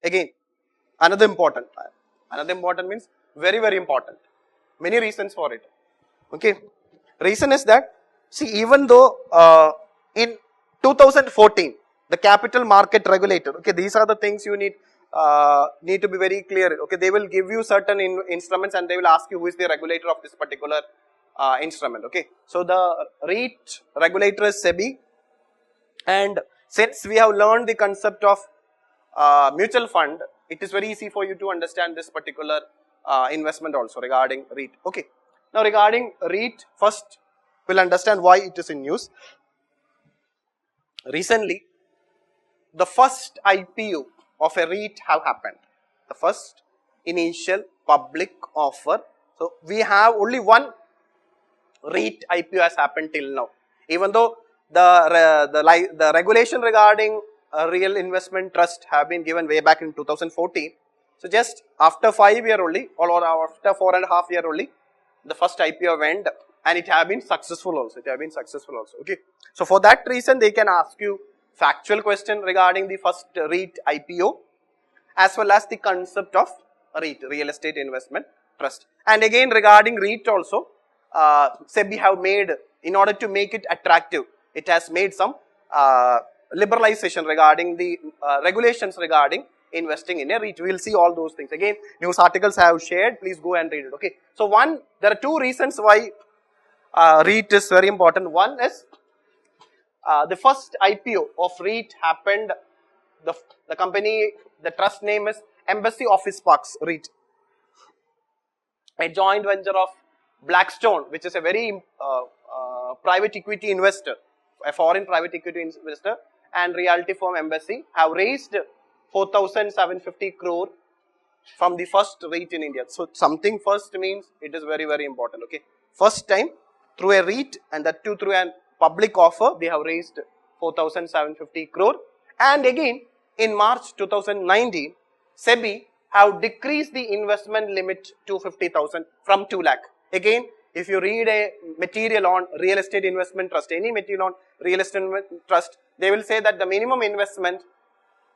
Again, another important means very, very important. Many reasons for it. Okay. Reason is that, see, even though in 2014, the capital market regulator, okay, these are the things you need to be very clear. Okay, they will give you certain instruments and they will ask you who is the regulator of this particular instrument. Okay, so the REIT regulator is SEBI, and since we have learned the concept of mutual fund, it is very easy for you to understand this particular investment also regarding REIT. Okay, now regarding REIT, first we'll understand why it is in news. Recently, the first IPO of a REIT have happened. The first initial public offer. So we have only one REIT IPO has happened till now. Even though the regulation regarding real investment trust have been given way back in 2014. So just after 5 years only, or after 4.5 years only, the first IPO went, and it have been successful also. Okay. So for that reason, they can ask you factual question regarding the first REIT IPO, as well as the concept of REIT, real estate investment trust. And again, regarding REIT also, SEBI have made, in order to make it attractive, it has made some liberalization regarding the regulations regarding investing in a REIT. We will see all those things. Again, news articles I have shared, please go and read it. Okay. So there are two reasons why REIT is very important. One is the first IPO of REIT happened, the company, the trust name is Embassy Office Parks REIT, a joint venture of Blackstone, which is a very private equity investor, a foreign private equity investor, and realty firm Embassy have raised 4,750 crore from the first REIT in India. So something first means it is very, very important. Okay, first time through a REIT, and that too through a public offer, they have raised 4,750 crore. And again, in March 2019, SEBI have decreased the investment limit to 50,000 from 2 lakh. Again, if you read a material on real estate investment trust, any material on real estate trust, they will say that the minimum investment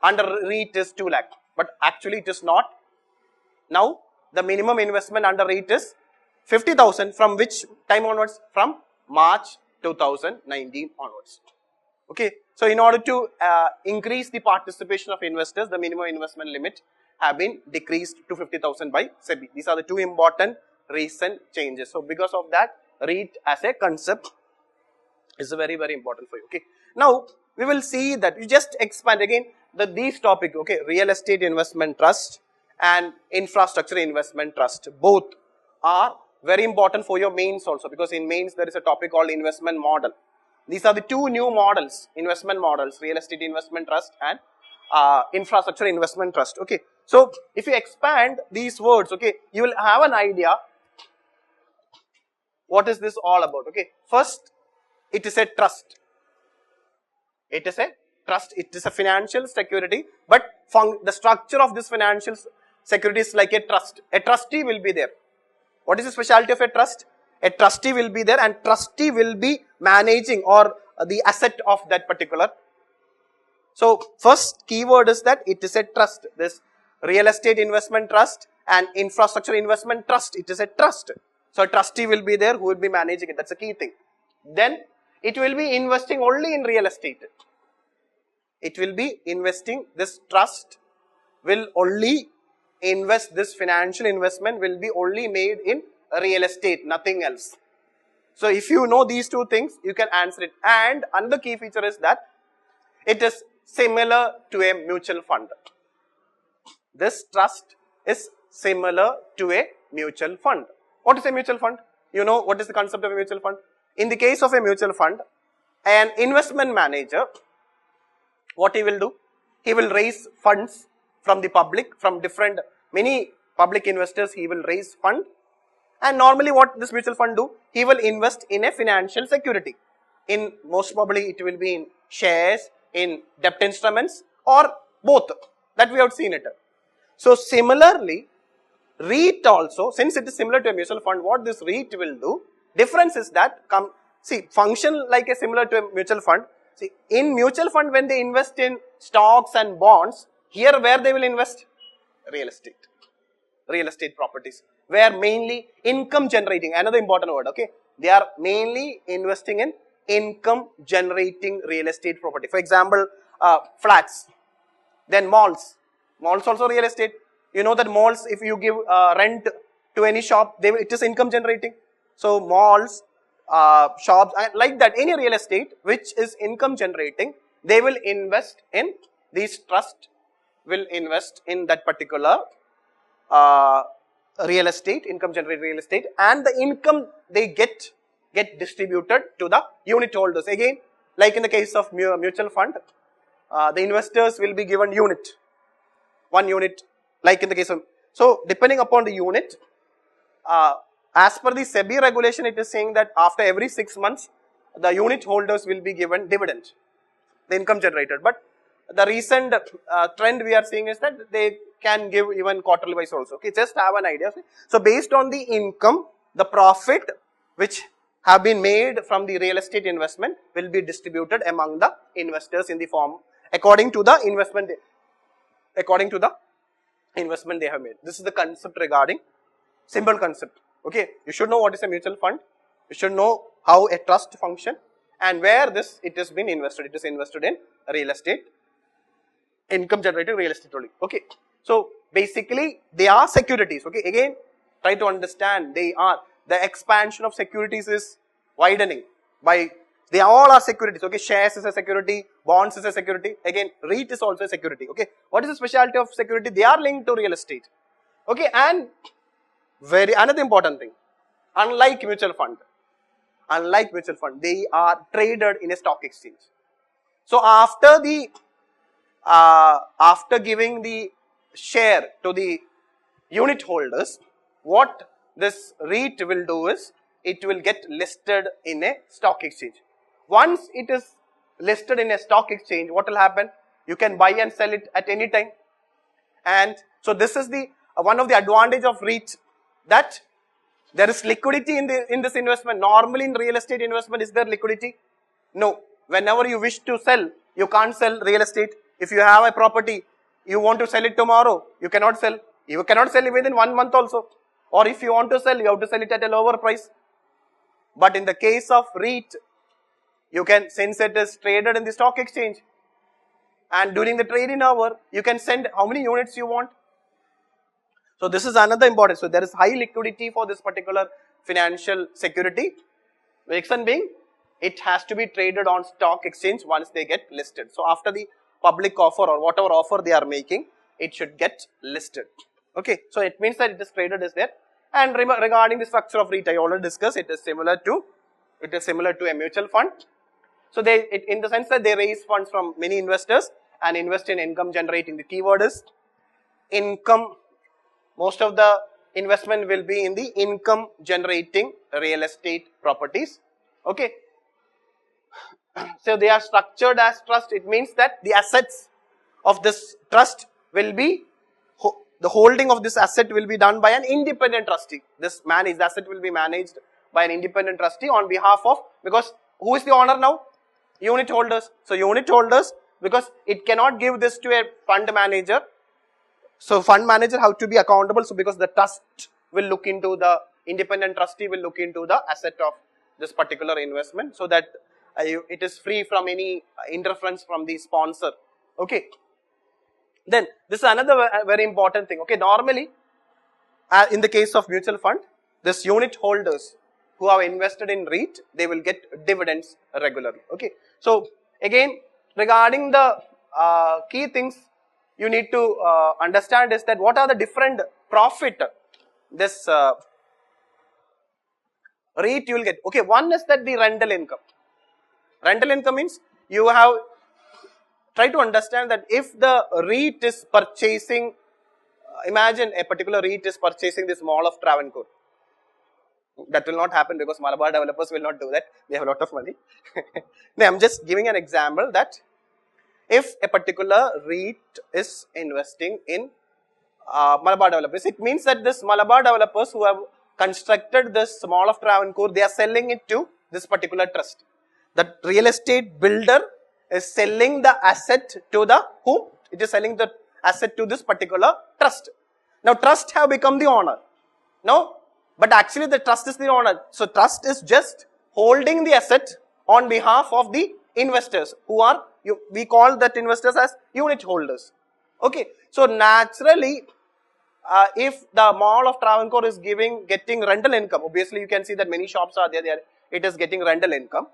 under REIT is 2 lakh. But actually it is not. Now, the minimum investment under REIT is 50,000 from which time onwards? From March 2019 onwards. Okay. So, in order to increase the participation of investors, the minimum investment limit have been decreased to 50,000 by SEBI. These are the two important recent changes. So, because of that, REIT as a concept is very, very important for you. Okay. Now, we will see that you just expand again these topics. Okay, real estate investment trust and infrastructure investment trust, both are very important for your mains also, because in mains there is a topic called investment model. These are the two new models, investment models, real estate investment trust and infrastructure investment trust. Okay, so if you expand these words, okay, you will have an idea what is this all about. Okay, first, it is a trust. It is a trust. It is a financial security, but the structure of this financial security is like a trust. A trustee will be there. What is the specialty of a trust? A trustee will be there, and trustee will be managing or the asset of that particular. So, first keyword is that it is a trust. This real estate investment trust and infrastructure investment trust, it is a trust. So, a trustee will be there who will be managing it. That's a key thing. Then, it will be investing only in real estate. It will be investing, this trust will only invest, this financial investment will be only made in real estate, nothing else. So, if you know these two things, you can answer it. And another key feature is that it is similar to a mutual fund. This trust is similar to a mutual fund. What is a mutual fund? You know what is the concept of a mutual fund? In the case of a mutual fund, an investment manager, what he will do? He will raise funds from the public, from many public investors, he will raise fund. And normally what this mutual fund do? He will invest in a financial security. In most probably it will be in shares, in debt instruments, or both. That we have seen it. So similarly, REIT also, since it is similar to a mutual fund, what this REIT will do? Difference is that, function like a similar to a mutual fund. See, in mutual fund, when they invest in stocks and bonds, Here where they will invest? Real estate properties, where mainly income generating, another important word, okay. They are mainly investing in income generating real estate property. For example, flats, then malls also real estate. You know that malls, if you give rent to any shop, it is income generating. So malls, shops, like that, any real estate which is income generating, they will invest in, these trust will invest in that particular real estate, income generating real estate, and the income they get distributed to the unit holders. Again, like in the case of mutual fund, the investors will be given one unit, like in the case of, so depending upon the unit, as per the SEBI regulation, it is saying that after every 6 months, the unit holders will be given dividend, the income generated. But the recent trend we are seeing is that they can give even quarterly wise also. Okay, just have an idea. So based on the income, the profit which have been made from the real estate investment will be distributed among the investors in the form according to the investment they have made. This is the concept regarding, simple concept. Okay, you should know what is a mutual fund. You should know how a trust function and where it has been invested. It is invested in real estate, income generating real estate only. Okay, so basically they are securities. Okay, again try to understand, the expansion of securities is widening by, they all are securities. Okay, shares is a security, bonds is a security. Again, REIT is also a security. Okay, what is the specialty of security? They are linked to real estate. Okay, and another important thing, unlike mutual fund, they are traded in a stock exchange. So after giving the share to the unit holders, what this REIT will do is, it will get listed in a stock exchange. Once it is listed in a stock exchange, what will happen? You can buy and sell it at any time. And so this is the one of the advantage of REIT, that there is liquidity in this investment. Normally in real estate investment, is there liquidity? No. Whenever you wish to sell, you can't sell real estate. If you have a property, you want to sell it tomorrow, you cannot sell. You cannot sell it within 1 month also. Or if you want to sell, you have to sell it at a lower price. But in the case of REIT, you can, since it is traded in the stock exchange, and during the trading hour, you can send how many units you want. So this is another important. So there is high liquidity for this particular financial security. Reason being, it has to be traded on stock exchange once they get listed. So after the public offer or whatever offer they are making, it should get listed. Okay, so it means that it is traded is there. And regarding the structure of REIT, I already discussed, it is similar to a mutual fund. So in the sense that they raise funds from many investors and invest in income generating. The keyword is income. Most of the investment will be in the income generating real estate properties. Okay. So they are structured as trust. It means that the assets of this trust will be, the holding of this asset will be done by an independent trustee. The asset will be managed by an independent trustee on behalf of, because who is the owner now? Unit holders. So unit holders, because it cannot give this to a fund manager. So fund manager have to be accountable. So because the trust will look into, the independent trustee will look into the asset of this particular investment, so that it is free from any interference from the sponsor. Okay. Then this is another very important thing. Okay, normally in the case of mutual fund, this unit holders who have invested in REIT, they will get dividends regularly. Okay. So again, regarding the key things you need to understand is that what are the different profit this REIT you will get. Okay, one is that the rental income. Rental income means you have, try to understand that if the REIT is purchasing, imagine a particular REIT is purchasing this mall of Travancore. That will not happen because Malabar developers will not do that. They have a lot of money. Now, I am just giving an example that if a particular REIT is investing in Malabar developers, it means that this Malabar developers who have constructed this mall of Travancore, they are selling it to this particular trust. The real estate builder is selling the asset to the whom? It is selling the asset to this particular trust. Now trust have become the owner. No, but actually the trust is the owner. So trust is just holding the asset on behalf of the investors who are, we call that investors as unit holders. Okay, so naturally, if the mall of Travancore is getting rental income, obviously you can see that many shops are there, it is getting rental income.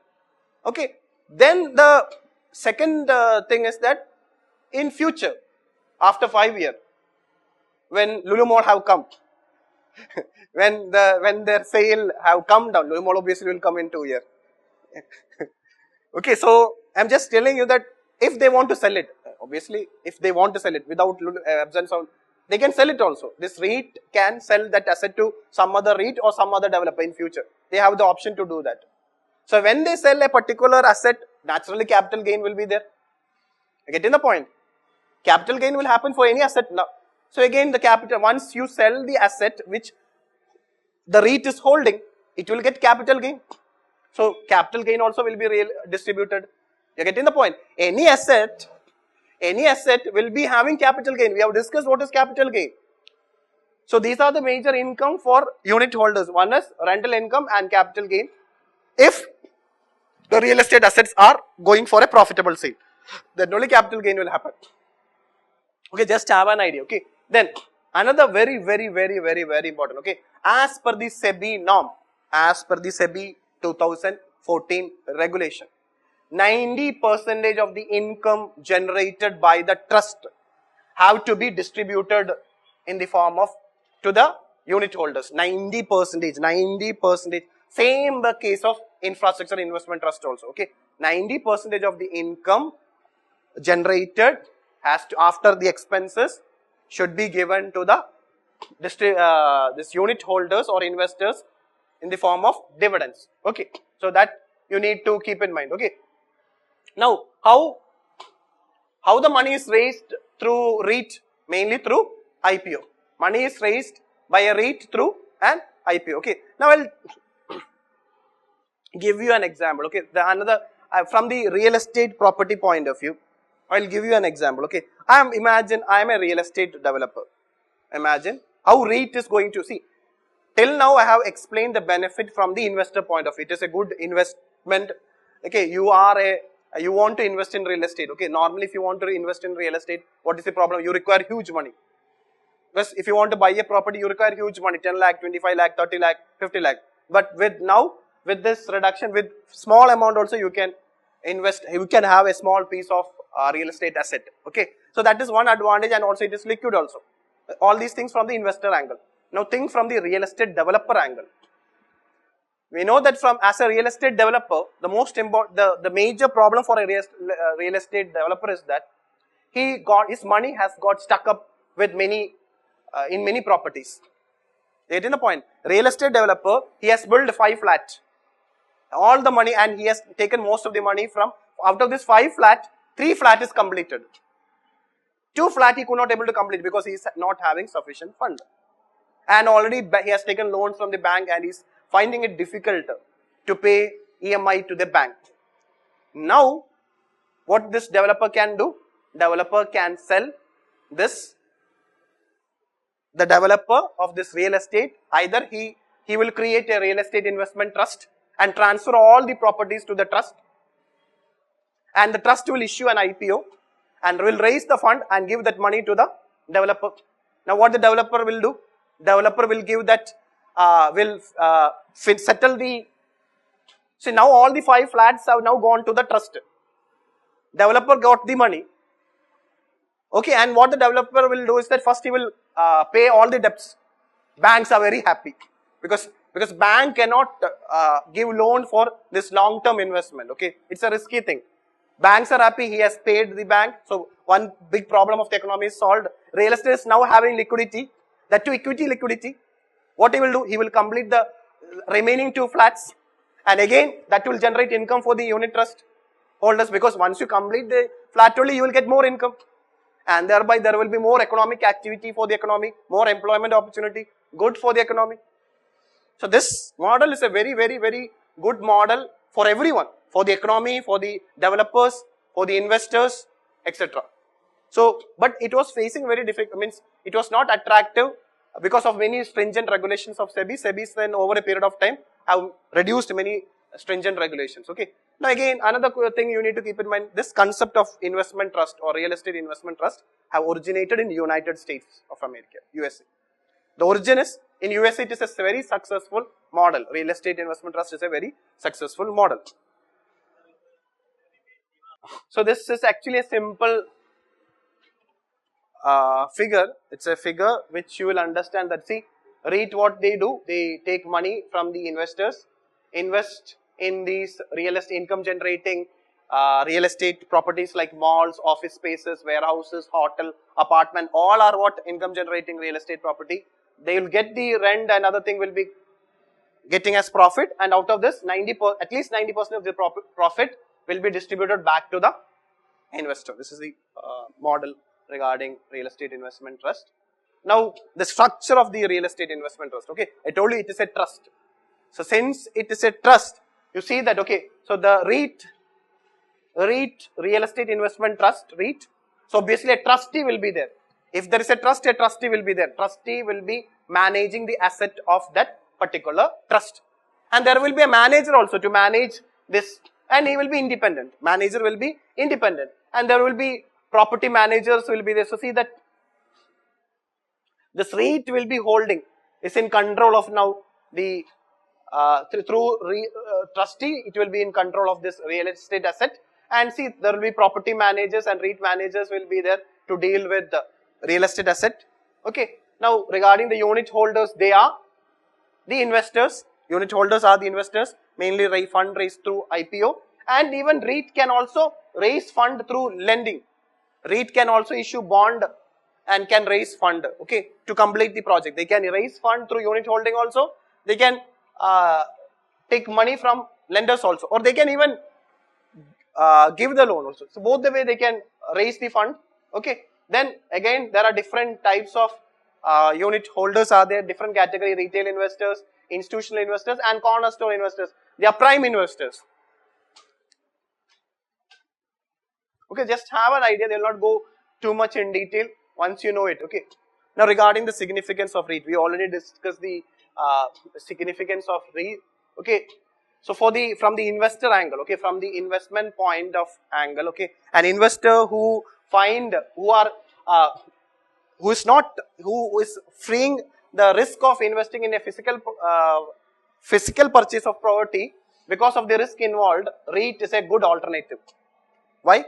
Okay, then the second thing is that in future, after 5 years, when Lulu Mall have come, when their sale have come down, Lulu Mall obviously will come in 2 years. Okay, so I'm just telling you that if they want to sell it, obviously if they want to sell it without absence of, they can sell it also. This REIT can sell that asset to some other REIT or some other developer in future. They have the option to do that. So when they sell a particular asset, naturally capital gain will be there. Getting the point? Capital gain will happen for any asset now. So again the capital, once you sell the asset which the REIT is holding, it will get capital gain. So capital gain also will be distributed. You're getting the point? Any asset will be having capital gain. We have discussed what is capital gain. So these are the major income for unit holders. One is rental income and capital gain. If the real estate assets are going for a profitable sale, then only capital gain will happen. Okay, just have an idea. Okay, then another very important. Okay, as per the SEBI norm, as per the SEBI 2014 regulation, 90% of the income generated by the trust have to be distributed in the form of to the unit holders. 90%. Same the case of infrastructure investment trust also. Okay, 90% of the income generated has to, after the expenses, should be given to the this unit holders or investors in the form of dividends. Okay, so that you need to keep in mind. Okay, now how the money is raised through REIT? Mainly through IPO. Money is raised by a REIT through an IPO. Okay, now I'll give you an example. Okay, from the real estate property point of view, I'll give you an example. Okay, imagine I am a real estate developer. Imagine how REIT is going to see. Till now I have explained the benefit from the investor point of view. It is a good investment. Okay, you want to invest in real estate. Okay, normally if you want to invest in real estate, what is the problem? You require huge money. Because if you want to buy a property, you require huge money, 10 lakh, 25 lakh, 30 lakh, 50 lakh. But with this reduction, with small amount also you can invest, you can have a small piece of real estate asset. Okay, so that is one advantage, and also it is liquid also. All these things from the investor angle. Now think from the real estate developer angle. We know that as a real estate developer, the most important, the major problem for a real estate developer is that his money has got stuck up with in many properties. Getting the point? Real estate developer, he has built 5 flats. All the money, and he has taken most of the money from, out of this 5 flat, 3 flat is completed. 2 flat he could not able to complete because he is not having sufficient fund. And already he has taken loans from the bank and is finding it difficult to pay EMI to the bank. Now, what this developer can do? Developer can sell this. The developer of this real estate, either he will create a real estate investment trust and transfer all the properties to the trust, and the trust will issue an IPO and will raise the fund and give that money to the developer. Now what the developer will do? Developer will give that, settle the, see now all the 5 flats have now gone to the trust. Developer got the money. Okay, and what the developer will do is that first he will pay all the debts. Banks are very happy because bank cannot give loan for this long-term investment. Okay, it's a risky thing. Banks are happy, he has paid the bank. So one big problem of the economy is solved. Real estate is now having liquidity, that to equity liquidity. What he will do? He will complete the remaining 2 flats, and again that will generate income for the unit trust holders, because once you complete the flat only, you will get more income, and thereby there will be more economic activity for the economy, more employment opportunity, good for the economy. So this model is a very good model for everyone, for the economy, for the developers, for the investors, etc. So, but it was facing very difficult, means it was not attractive because of many stringent regulations of SEBI. SEBI then over a period of time have reduced many stringent regulations. Okay. Now again, another thing you need to keep in mind, this concept of investment trust or real estate investment trust have originated in United States of America, USA. The origin is in USA. It is a very successful model. Real estate investment trust is a very successful model. So this is actually a simple figure. It's a figure which you will understand that, see, REIT, what they do, they take money from the investors, invest in these real estate income generating real estate properties like malls, office spaces, warehouses, hotel, apartment, all are what income generating real estate property. They will get the rent and other thing will be getting as profit, and out of this at least 90% of the profit will be distributed back to the investor. This is the model regarding real estate investment trust. Now the structure of the real estate investment trust, okay, I told you it is a trust. So since it is a trust, you see that, okay, so the REIT real estate investment trust, REIT, so obviously a trustee will be there. If there is a trust, a trustee will be there. Trustee will be managing the asset of that particular trust, and there will be a manager also to manage this, and he will be independent. Manager will be independent, and there will be property managers will be there. So see that this REIT will be holding, is in control of now the trustee, it will be in control of this real estate asset, and see there will be property managers and REIT managers will be there to deal with the real estate asset. Okay. Now regarding the unit holders, they are the investors. Unit holders are the investors, mainly fund raised through IPO, and even REIT can also raise fund through lending. REIT can also issue bond and can raise fund, okay, to complete the project. They can raise fund through unit holding also. They can take money from lenders also, or they can even give the loan also. So both the way they can raise the fund, okay. Then again, there are different types of unit holders are there, different category: retail investors, institutional investors, and cornerstone investors. They are prime investors. Okay, just have an idea. They will not go too much in detail once you know it. Okay. Now regarding the significance of REIT, we already discussed the significance of REIT. Okay. So from the investor angle, okay, from the investment point of angle, okay, an investor who is freeing the risk of investing in a physical purchase of property because of the risk involved, REIT is a good alternative. Why?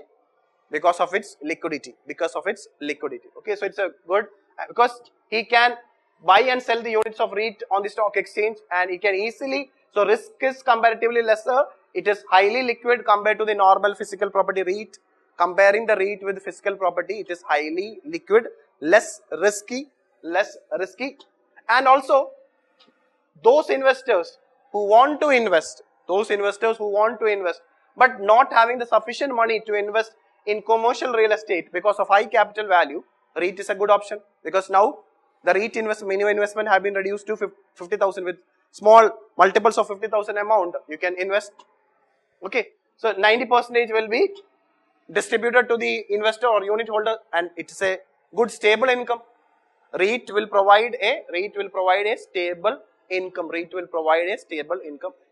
Because of its liquidity. Okay, so it's a good, because he can buy and sell the units of REIT on the stock exchange, and he can easily, so risk is comparatively lesser. It is highly liquid compared to the normal physical property REIT. Comparing the REIT with physical property, it is highly liquid, less risky, and also those investors who want to invest, but not having the sufficient money to invest in commercial real estate because of high capital value, REIT is a good option, because now the REIT minimum investment have been reduced to 50,000 with small multiples of 50,000 amount you can invest. Okay, so 90% will be distributed to the investor or unit holder, and it is a good stable income. REIT will provide a stable income.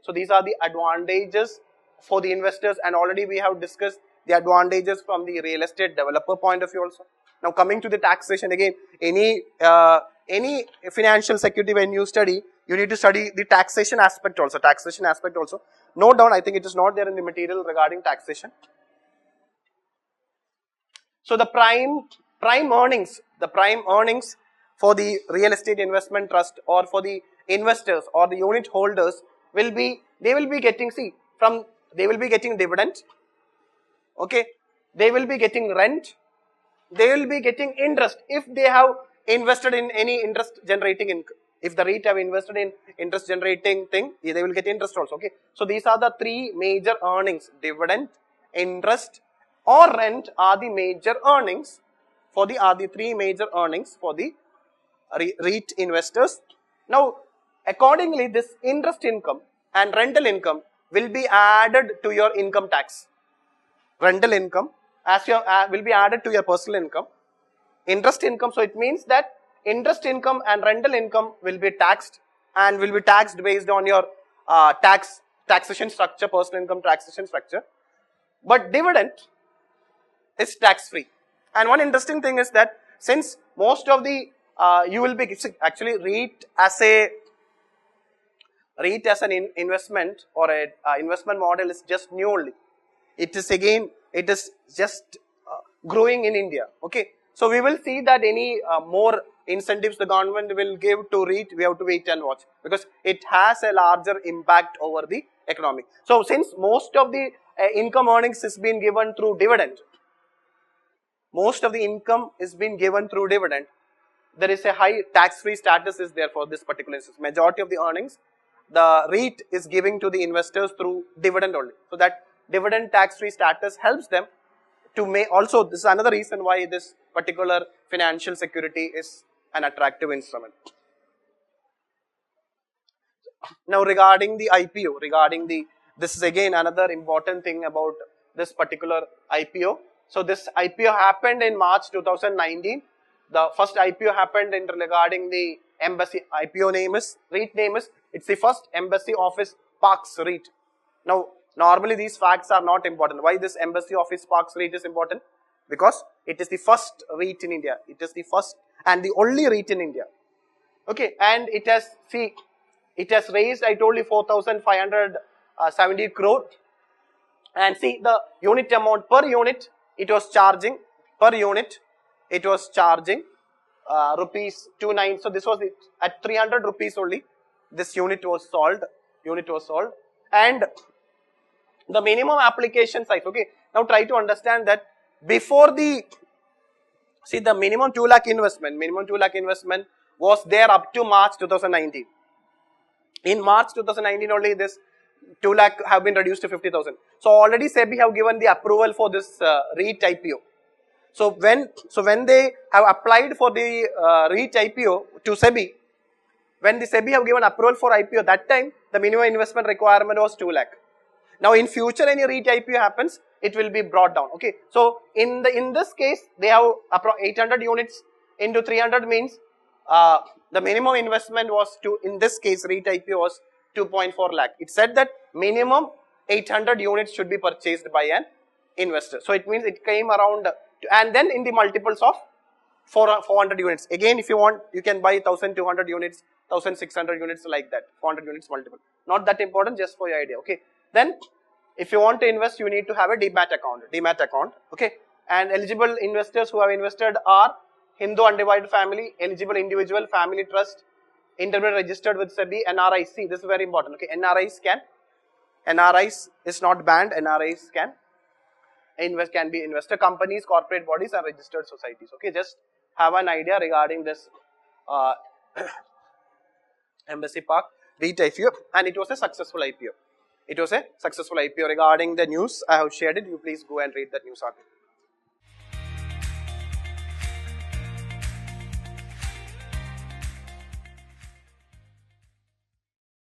So these are the advantages for the investors, and already we have discussed the advantages from the real estate developer point of view also. Now coming to the taxation, again, any financial security when you study, you need to study the taxation aspect also. Note down, I think it is not there in the material regarding taxation. So the prime earnings for the real estate investment trust or for the investors or the unit holders will be, they will be getting dividend, okay, they will be getting rent, they will be getting interest if they have invested in any interest generating income. If the REIT have invested in interest generating thing, they will get interest also. Okay, so these are the three major earnings: dividend, interest, or rent are the major earnings for the REIT investors. Now, accordingly, this interest income and rental income will be added to your income tax. Rental income as your will be added to your personal income. Interest income, so it means that interest income and rental income will be taxed and will be taxed based on your taxation structure, personal income taxation structure. But dividend is tax free. And one interesting thing is that since most of the you will be actually REIT as an investment or a investment model is just new only. It is again, it is just growing in India. Okay, so we will see that any more incentives the government will give to REIT, we have to wait and watch, because it has a larger impact over the economy. So since most of the income earnings is being given through dividend, most of the income is being given through dividend, there is a high tax-free status is there for this particular instance. Majority of the earnings, the REIT is giving to the investors through dividend only. So that dividend tax-free status helps them to make, also this is another reason why this particular financial security is an attractive instrument. Now regarding the IPO, this is again another important thing about this particular IPO. So this IPO happened in March 2019. The first IPO happened in regarding the embassy. IPO name is, REIT name is, it's the first embassy office parks REIT. Now normally these facts are not important. Why this embassy office parks REIT is important? Because it is the first REIT in India. It is the first and the only REIT in India. Okay, and it has, see, it has raised, I told you, 4,570 crore. And see the unit amount per unit, it was charging per unit, it was charging rupees 29. So this was it, at 300 rupees only. This unit was sold. And the minimum application size. Okay, now try to understand that before the, see the minimum 2 lakh investment was there up to March 2019. In March 2019 only this 2 lakh have been reduced to 50,000. So already SEBI have given the approval for this REIT IPO. So when they have applied for the REIT IPO to SEBI, when the SEBI have given approval for IPO, that time the minimum investment requirement was 2 lakh. Now in future any REIT IPO happens, it will be brought down. Okay, so in this case they have 800 units into 300 means the minimum investment was in this case REIT IPO was 2.4 lakh. It said that minimum 800 units should be purchased by an investor. So it means it came around, and then in the multiples of 400 units. Again, if you want, you can buy 1,200 units, 1,600 units, like that. 400 units multiple. Not that important, just for your idea. Okay. Then, if you want to invest, you need to have a demat account. Okay. And eligible investors who have invested are Hindu undivided family, eligible individual, family trust, intermediate registered with SEBI, NRIC. This is very important. Okay. NRIs is not banned. NRIs can be investor companies, corporate bodies, and registered societies. Okay, just have an idea regarding this Embassy Park REIT IPO, and it was a successful IPO. Regarding the news, I have shared it. You please go and read that news article.